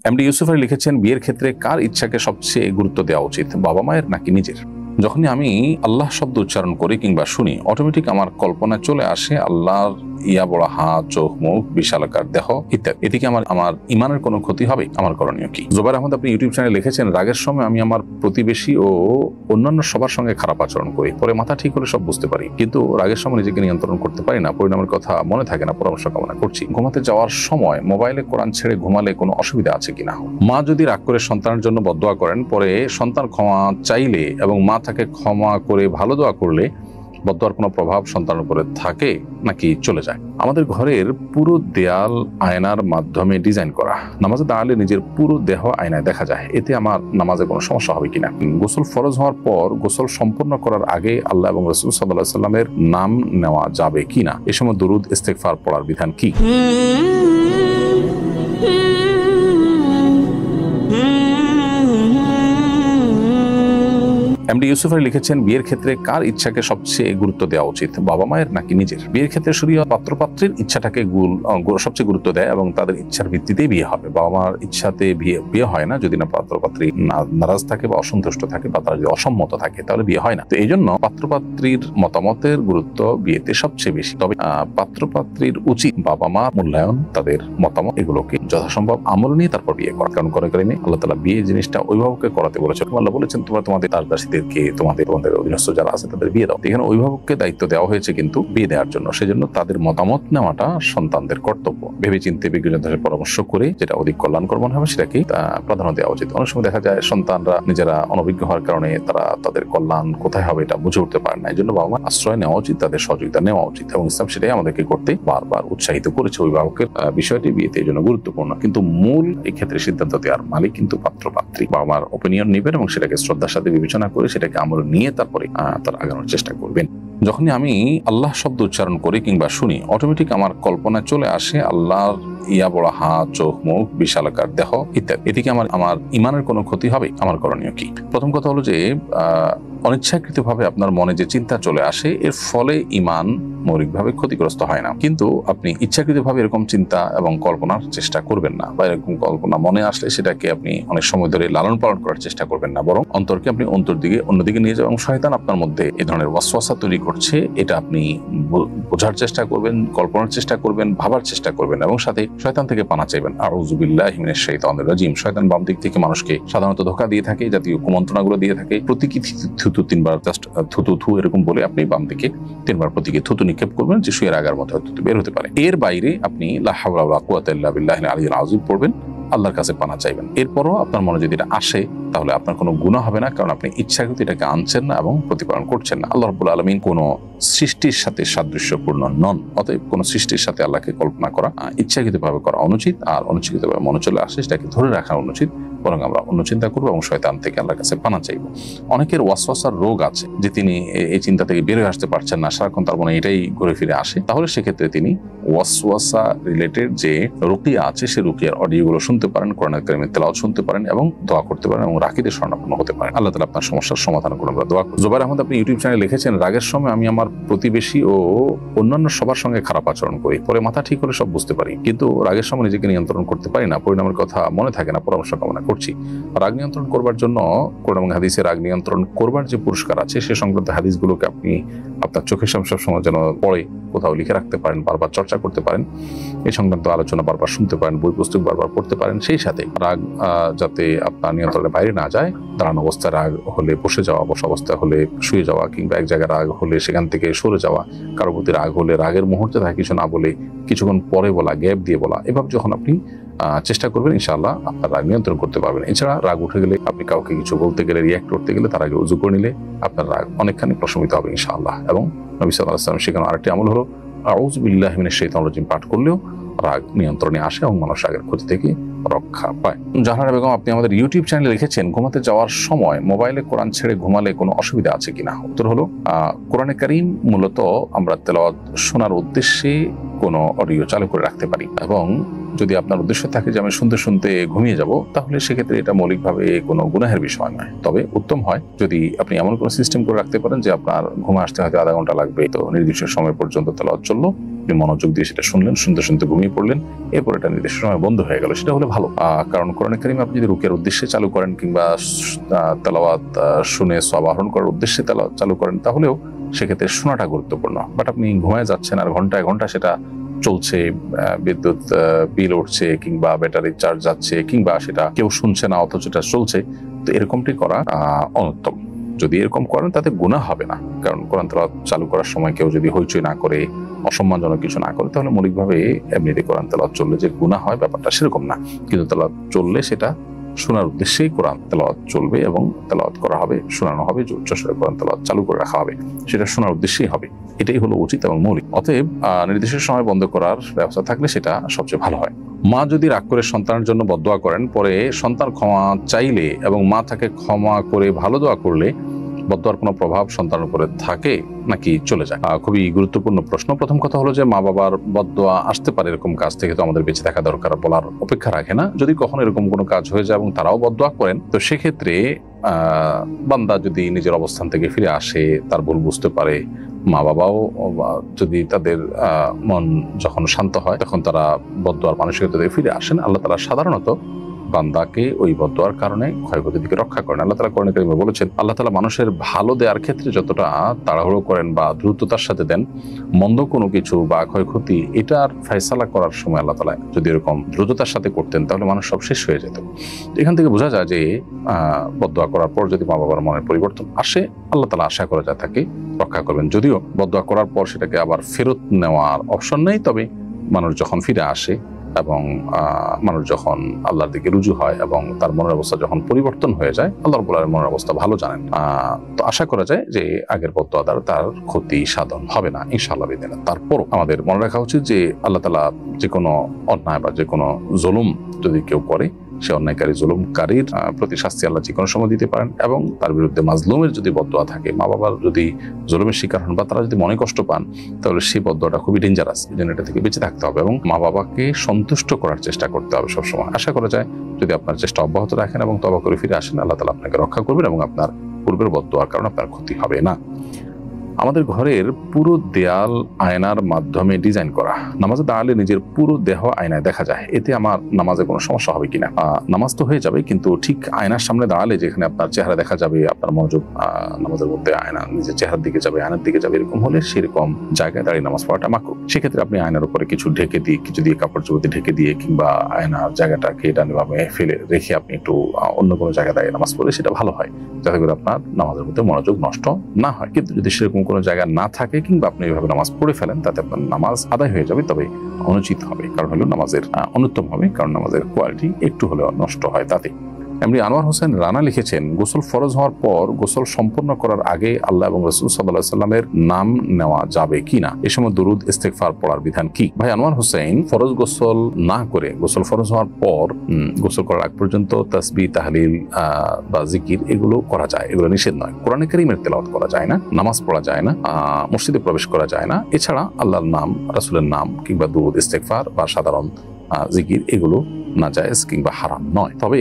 MD Yusuf Ali লিখেছেন, বিয়ের ক্ষেত্রে কার ইচ্ছাকে সবচেয়ে গুরুত্ব দেওয়া উচিত, বাবা মায়ের নাকি নিজের? যখনই আমি আল্লাহ শব্দ উচ্চারণ করি কিংবা শুনি, অটোমেটিক আমার কল্পনায় চলে আসে আল্লাহর ইয়া বড় হাত, চোখ, মুখ, বিশালাকার দেহ ইত্যাদি। এদিকে আমার ইমানের কোনো ক্ষতি হবে? আমার করণীয় কি? জুবাইর আহমদ আপনি ইউটিউব চ্যানেলে লিখেছেন, রাগের সময় আমি আমার প্রতিবেশী ও অন্যান্য সবার সঙ্গে খারাপ আচরণ করি, পরে মাথা ঠিক হলে সব বুঝতে পারি, কিন্তু রাগের সময় নিজেকে নিয়ন্ত্রণ করতে পারি না, পরিণামের কথা মনে থাকে না, পরামর্শ কামনা করছি। ঘুমাতে যাওয়ার সময় মোবাইলে কোরআন ছেড়ে ঘুমালে কোনো অসুবিধা আছে কিনা? মা যদি রাগ করে সন্তানের জন্য বদদোয়া করেন, পরে সন্তান ক্ষমা চাইলে এবং মা তাকে ক্ষমা করে ভালো দোয়া করলে বদদোয়ার কোনো প্রভাব সন্তানের উপরে থাকে নাকি চলে যায়? আমাদের ঘরের পুরো দেয়াল আয়নার মাধ্যমে ডিজাইন করা, নামাজে দাঁড়ালে নিজের পুরো দেহ আয়নায় দেখা যায়, এতে আমার নামাজে কোনো সমস্যা হবে কিনা? গোসল ফরজ হওয়ার পর গোসল সম্পন্ন করার আগে আল্লাহ এবং রাসূল সাল্লাল্লাহু আলাইহি সাল্লামের নাম নেওয়া যাবে কিনা? এ সময় দুরূদ ইস্তেগফার পড়ার বিধান কি? এমডি ইউসুফ আলী লিখেছেন, বিয়ের ক্ষেত্রে কার ইচ্ছাকে সবচেয়ে গুরুত্ব দেওয়া উচিত, বাবা মায়ের নাকি নিজের? বিয়ের ক্ষেত্রে শরীয়ত পাত্রপাত্রীর ইচ্ছাটাকে সবচেয়ে গুরুত্ব দেয় এবং তাদের ইচ্ছার ভিত্তিতেই বিয়ে হবে। বাবা মার ইচ্ছাতে বিয়ে হয় না, যদি না পাত্রপাত্রী নারাজ থাকে বা অসন্তুষ্ট থাকে বা তারা যদি অসম্মত থাকে, তাহলে বিয়ে হয় না। তো এই জন্য পাত্রপাত্রীর মতামতের গুরুত্ব বিয়েতে সবচেয়ে বেশি। তবে পাত্রপাত্রীর উচিত বাবা মা মূল্যায়ন, তাদের মতামত, এগুলোকে যথাসম্ভব আমল নিয়ে তারপর বিয়ে করা। কারণ করে আল্লাহ তাআলা বিয়ে জিনিসটা অভিভাবককে করাতে বলেছেন। আল্লাহ বলেছেন, তোমরা তোমাদের তোমাদের অধীনস্থ যারা আছে তাদের বিয়ে দাও। এখানে অভিভাবককে দায়িত্ব দেওয়া হয়েছে কিন্তু বিয়ে দেওয়ার জন্য, সেজন্য তাদের মতামত নেওয়াটা সন্তানদের কর্তব্য। ভেবে চিন্তে বিজ্ঞজনদের পরামর্শ করে যেটা অধিক কল্যাণকর মনে হবে সেটাকে প্রাধান্য দেওয়া উচিত। অনেক সময় দেখা যায় সন্তানরা নিজেরা অনভিজ্ঞ হওয়ার কারণে তারা তাদের কল্যাণ কোথায় হবে এটা বুঝে উঠতে পারে না। এই জন্য বাবা মা আশ্রয় নেওয়া উচিত, তাদের সহযোগিতা নেওয়া উচিত, এবং ইসলাম সেটাই আমাদেরকে করতে বারবার উৎসাহিত করেছে। অভিভাবকের বিষয়টি বিয়েতে এই জন্য গুরুত্বপূর্ণ, কিন্তু মূল এই ক্ষেত্রে সিদ্ধান্ত দেওয়ার মালিক কিন্তু পাত্রপাত্রী। বাবা মার ওপিনিয়ন নেবেন এবং সেটাকে শ্রদ্ধার সাথে বিবেচনা করে সেটাকে আমল নিয়ে তারপরে তার আগানোর চেষ্টা করবেন। যখনই আমি আল্লাহ শব্দ উচ্চারণ করি কিংবা শুনি, অটোমেটিক আমার কল্পনায় চলে আসে আল্লাহর ইয়া বড় হাত, চোখ, মুখ, বিশালাকার দেহ ইত্যাদি। এদিকে আমার ইমানের কোনো ক্ষতি হবে? আমার করণীয় কি? প্রথম কথা হলো যে অনিচ্ছাকৃতভাবে আপনার মনে যে চিন্তা চলে আসে, এর ফলে ইমান মৌলিকভাবে ক্ষতিগ্রস্ত হয় না, কিন্তু আপনি ইচ্ছাকৃতভাবে এরকম চিন্তা এবং কল্পনার চেষ্টা করবেন না, বা এরকম কল্পনা মনে আসলে সেটাকে আপনি অনেক সময় ধরে লালন পালন করার চেষ্টা করবেন না, বরং অন্তরকে আপনি অন্যদিকে নিয়ে যাবেন। শয়তান আপনার মধ্যে এই ধরনের ওয়াসওয়াসা তৈরি করছে, এটা আপনি বোঝার চেষ্টা করবেন, কল্পনার চেষ্টা করবেন, ভাবার চেষ্টা করবেন, এবং সাথে শয়তান থেকে পানা চাইবেন। আউযু বিল্লাহি মিনাশ শাইতানির রাজিম। শয়তান বাম দিক থেকে মানুষকে সাধারণত ধোঁকা দিয়ে থাকে, জাতীয় কুমন্ত্রণাগুলো দিয়ে থাকে। প্রতীকী থুতু 3 বার, জাস্ট থুতু এরকম বলে আপনি বাম দিকে 3 বার প্রতীকী থুতু নিক্ষেপ করবেন, যে শুয়ের আগার মতো থুতু বের হতে পারে। এর বাইরে আপনি লা হাওলা ওয়ালা কুওয়াতা ইল্লা বিল্লাহিল আলিয়্যিল আযীম পড়বেন, আল্লাহর কাছে পানা চাইবেন। এরপরও আপনার মনে যদি এটা আসে, তাহলে আপনার কোনো গুনাহ হবে না, কারণ আপনি ইচ্ছাকৃত এটাকে আনছেন না এবং প্রতিপালন করছেন না। আল্লাহ রাব্বুল আলামিন কোনো সৃষ্টির সাথে সাদৃশ্যপূর্ণ নন, অতএব কোনো সৃষ্টির সাথে আল্লাহকে কল্পনা করা ইচ্ছাকৃতভাবে করা অনুচিত, আর অনুচিতভাবে মনে চলে আসে সেটাকে ধরে রাখা অনুচিত, বরং আমরা অন্য চিন্তা করবো এবং শয়তান থেকে আল্লাহর কাছে পানা চাইব। অনেকের ওয়াসওয়াসার রোগ আছে, যে তিনি এই চিন্তা থেকে বের হয়ে আসতে পারছেন না, সারাক্ষণ তার মনে এটাই ঘুরে ফিরে আসে, তাহলে সেক্ষেত্রে তিনি ওয়াসওয়াসা রিলেটেড যে রুকিয়া আছে সেই রুকিয়ার অডিওগুলো শুনতে পারেন, কোরআনুল কারীমের তেলাওয়াত শুনতে পারেন এবং দোয়া করতে পারেন এবং রাকিদের শরণাপন্ন হতে পারেন। আল্লাহ তাআলা আপনার সমস্যার সমাধান করুন, আমরা দোয়া করি। জুবাইর আহমদ আপনি ইউটিউব চ্যানেলে লিখেছেন, রাগের সময় আমি আমার প্রতিবেশী ও অন্যান্য সবার সঙ্গে খারাপ আচরণ করি, পরে মাথা ঠিক হলে সব বুঝতে পারি, কিন্তু রাগের সময় নিজেকে নিয়ন্ত্রণ করতে পারি না, পরিণামের কথা মনে থাকে না, পরামর্শ কামনা করছি। রাগ নিয়ন্ত্রণ করবার জন্য কোরআন এবং হাদিসে রাগ নিয়ন্ত্রণ করবার যে পুরস্কার আছে সে সংক্রান্ত হাদিসগুলোকে আপনি আপনার চোখের সামনে সবসময় যেন পড়ে কোথাও লিখে রাখতে পারেন, বারবার চর্চা করতে পারেন, এই সংক্রান্ত আলোচনা বারবার শুনতে পারেন, বই পুস্তক বারবার পড়তে পারেন। সেই সাথে রাগ যাতে আপনার নিয়ন্ত্রণের বাইরে না যায়, দাঁড়ানো অবস্থায় রাগ হলে বসে যাওয়া, বসা অবস্থায় হলে শুয়ে যাওয়া, কিংবা এক জায়গায় রাগ হলে সেখান থেকে সরে যাওয়া, কারো প্রতি রাগ হলে রাগের মুহূর্তে তাকে কিছু না বলে কিছুক্ষণ পরে বলা, গ্যাপ দিয়ে বলা, এভাবে যখন আপনি চেষ্টা করবেন, ইনশাআল্লাহ আপনার রাগ নিয়ন্ত্রণ করতে পারবেন। এছাড়া রাগ উঠে গেলে আপনি কাউকে কিছু বলতে গেলে, রিয়াক্ট করতে গেলে তার আগে উযু করে নিলে আপনার রাগ অনেকখানি প্রশমিত হবে ইনশাআল্লাহ। এবং নবী সাল্লাল্লাহু আলাইহি ওয়াসাল্লাম শেখানো আরেকটি আমল হলো আউযু বিল্লাহি মিনাশ শাইতানির রাজিম পাঠ করলেও রাগ নিয়ন্ত্রণে আসে এবং মানুষ রাগের ক্ষতি থেকে রক্ষা পায়। জাহানারা বেগম আপনি আমাদের ইউটিউব চ্যানেলে লিখেছেন, ঘুমাতে যাওয়ার সময় মোবাইলে কোরআন ছেড়ে ঘুমালে কোনো অসুবিধা আছে কিনা? উত্তর হলো, কোরআনে কারীম মূলত আমরা তেলাওয়াত শোনার উদ্দেশ্যে কোনো অডিও চালু করে রাখতে পারি, এবং যদি আপনার উদ্দেশ্য থাকে যে আমি শুনতে শুনতে ঘুমিয়ে যাব, তাহলে সেক্ষেত্রে এটা মৌলিকভাবে কোনো গুনাহের বিষয় নয়। তবে উত্তম হয় যদি আপনি এমন কোনো সিস্টেম করে রাখতে পারেন যে আপনার ঘুমে আসতে হয়তো আধা ঘন্টা লাগবে, তো নির্দিষ্ট সময় পর্যন্ত তেলাওয়াত চললো, আপনি মনোযোগ দিয়ে সেটা শুনলেন, শুনতে শুনতে ঘুমিয়ে পড়লেন, এরপর এটা নির্দিষ্ট সময় বন্ধ হয়ে গেল, সেটা হলে ভালো। কারণ কোরআনে কারিম আপনি যদি রুকিয়ার উদ্দেশ্যে চালু করেন কিংবা তেলাওয়াত শুনে সওয়াব আহরণ করার উদ্দেশ্যে তেলাওয়াত চালু করেন, তাহলেও সেক্ষেত্রে শোনাটা গুরুত্বপূর্ণ। বাট আপনি ঘুমায় যাচ্ছেন আর ঘন্টায় ঘন্টা সেটা চলছে, বিদ্যুৎ বিল উঠছে কিংবা ব্যাটারি চার্জ যাচ্ছে কিংবা সেটা কেউ শুনছে না অথচ এটা চলছে, তো এরকমটি করা অনুত্তম। যদি এরকম করেন তাতে গুনাহ হবে না, কারণ কোরআন তেলাওয়াত চালু করার সময় কেউ যদি হইচই না করে, অসম্মানজনক কিছু না করে, তাহলে মৌলিকভাবে এমনিতে কোরআন তেলাওয়াত চললে যে গুনাহ হয় ব্যাপারটা সেরকম না। কিন্তু তেলাওয়াত চললে সেটা শোনার উদ্দেশ্যেই কোরআন তেলাওয়াত চলবে এবং তেলাওয়াত করা হবে, শোনানো হবে, উচ্চস্বরে কোরআন তেলাওয়াত চালু করে রাখা হবে, সেটা শোনার উদ্দেশ্যেই হবে। এটাই হলো উচিত এবং মৌলিক। অতএব নির্দিষ্ট সময় বন্ধ করার ব্যবস্থা থাকলে সেটা সবচেয়ে ভালো হয়। মা যদি রাগ করে সন্তানের জন্য বদদোয়া করেন, পরে সন্তান ক্ষমা চাইলে এবং মা তাকে ক্ষমা করে ভালো দোয়া করলে বদদোয়ার কোনো প্রভাব সন্তানের উপরে থাকে নাকি চলে যায়? খুবই গুরুত্বপূর্ণ প্রশ্ন। প্রথম কথা হলো যে মা বাবার বদদোয়া আসতে পারে, এরকম কাজ থেকে তো আমাদের বেঁচে থাকা দরকার, বলার অপেক্ষা রাখে না। যদি কখনো এরকম কোনো কাজ হয়ে যায় এবং তারাও বদদোয়া করেন, তো সেক্ষেত্রে বান্দা যদি নিজের অবস্থান থেকে ফিরে আসে, তার ভুল বুঝতে পারে, মা বাবাও যদি তাদের মন যখন শান্ত হয় তখন তারা বদদোয়ার মানসিকতা থেকে ফিরে আসেন, আল্লাহ তাআলা সাধারণত বান্দাকে ওই বদদোয়ার কারণে ক্ষয়ক্ষতি থেকে রক্ষা করেন। আল্লাহ তাআলা কোরআনে কারিমে বলেছেন, আল্লাহ তাআলা মানুষের ভালো দেওয়ার ক্ষেত্রে যতটা তাড়াহুড়ো করেন বা দ্রুততার সাথে দেন, মন্দ কোনো কিছু বা ক্ষয়ক্ষতি এটার ফয়সালা করার সময় আল্লাহ তাআলা যদি এরকম দ্রুততার সাথে করতেন, তাহলে মানুষ সব শেষ হয়ে যেত। এখান থেকে বোঝা যায় যে বদদোয়া করার পর যদি মা বাবার মনের পরিবর্তন আসে, আল্লাহ তাআলা আশা করা যায় তাকে রক্ষা করবেন। যদিও বদদোয়া করার পর সেটাকে আবার ফেরত নেওয়ার অপশন নেই, তবে মানুষ যখন ফিরে আসে এবং মানুষ যখন আল্লাহর দিকে রুজু হয় এবং তার মনের অবস্থা যখন পরিবর্তন হয়ে যায়, আল্লাহ রাব্বুল আলামিন মনের অবস্থা ভালো জানেন, তো আশা করা যায় যে আগের বদদোয়া দ্বারা তার ক্ষতি সাধন হবে না ইনশাআল্লাহ বিদিনা। তারপরও আমাদের মনে রাখা উচিত যে আল্লাহ তাআলা যে কোনো অন্যায় বা যে কোনো জুলুম যদি কেউ করে, সে অন্যায়কারী জুলুমকারীর প্রতি শাস্তি আল্লাহ যে কোনো সময় দিতে পারেন, এবং তার বিরুদ্ধে মাজলুমের যদি বদদোয়া থাকে, মা বাবার যদি জুলুমের শিকার হন বা তারা যদি মনে কষ্ট পান, তাহলে সেই বদদোয়াটা খুবই ডেঞ্জারাস। এই জন্য এটা থেকে বেঁচে থাকতে হবে এবং মা বাবাকে সন্তুষ্ট করার চেষ্টা করতে হবে সবসময়। আশা করা যায় যদি আপনার চেষ্টা অব্যাহত রাখেন এবং তওবা করে ফিরে আসেন, আল্লাহ তাআলা আপনাকে রক্ষা করবেন এবং আপনার পূর্বের বদদোয়ার কারণে আপনার ক্ষতি হবে না। আমাদের ঘরের পুরো দেয়াল আয়নার মাধ্যমে ডিজাইন করা, নামাজে দাঁড়ালে নিজের পুরো দেহ আয়নায় দেখা যায়, এতে আমার নামাজে কোনো সমস্যা হবে কিনা? নামাজ তো হয়ে যাবে, কিন্তু ঠিক আয়নার সামনে দাঁড়ালে যেখানে আপনার চেহারা দেখা যাবে, আপনার মনোযোগ নামাজের মধ্যে আয়না নিজের চেহারার দিকে যাবে, আয়নার দিকে যাবে, এরকম হলে সেরকম জায়গায় দাঁড়িয়ে নামাজ পড়াটা মাকরুহ। সেক্ষেত্রে আপনি আয়নার উপরে কিছু ঢেকে দিয়ে, কিছু দিয়ে কাপড় চোপড় দিয়ে ঢেকে দিয়ে কিংবা আয়নার জায়গাটাকে ডানে বামে ফেলে রেখে আপনি একটু অন্য কোনো জায়গায় দাঁড়িয়ে নামাজ পড়লে সেটা ভালো হয়, যাতে করে আপনার নামাজের মধ্যে মনোযোগ নষ্ট না হয়। কিন্তু যদি সেরকম কোনো জায়গা না থাকে কিংবা আপনি এইভাবে নামাজ পড়ে ফেলেন, তাতে আপনার নামাজ আদায় হয়ে যাবে, তবে অনুচিত হবে। কারণ হলো নামাজের অনুত্তম হবে, কারণ নামাজের কোয়ালিটি একটু হলেও নষ্ট হয় তাতে। এমনি আনোয়ার হোসেন রানা লিখেছেন, গোসল ফরজ হওয়ার পর গোসল সম্পন্ন করার আগে আল্লাহ এবং রাসূল সাল্লাল্লাহু আলাইহি সাল্লামের নাম নেওয়া যাবে কিনা? এই সময় দুরূদ ইস্তেগফার পড়ার বিধান কি? ভাই আনোয়ার হোসেন, ফরজ গোসল না করে গোসল ফরজ হওয়ার পর গোসল করার আগ পর্যন্ত তাসবিহ, তাহলিল বা জিকির এগুলো করা যায়, এগুলো নিষেধ নয়। কোরআনে কারীমের তেলাওয়াত করা যায় না, নামাজ পড়া যায় না, মসজিদে প্রবেশ করা যায় না। এছাড়া আল্লাহর নাম, রাসূলের নাম কিংবা দুরূদ ইস্তেগফার বা সাধারণ জিকির এগুলো নাজায়েজ কিংবা হারাম নয়। তবে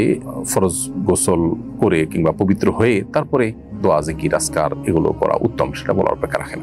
ফরজ গোসল করে কিংবা পবিত্র হয়ে তারপরে দোয়া, জিকির, আজকার এগুলো করা উত্তম, সেটা বলার অপেক্ষা রাখে না।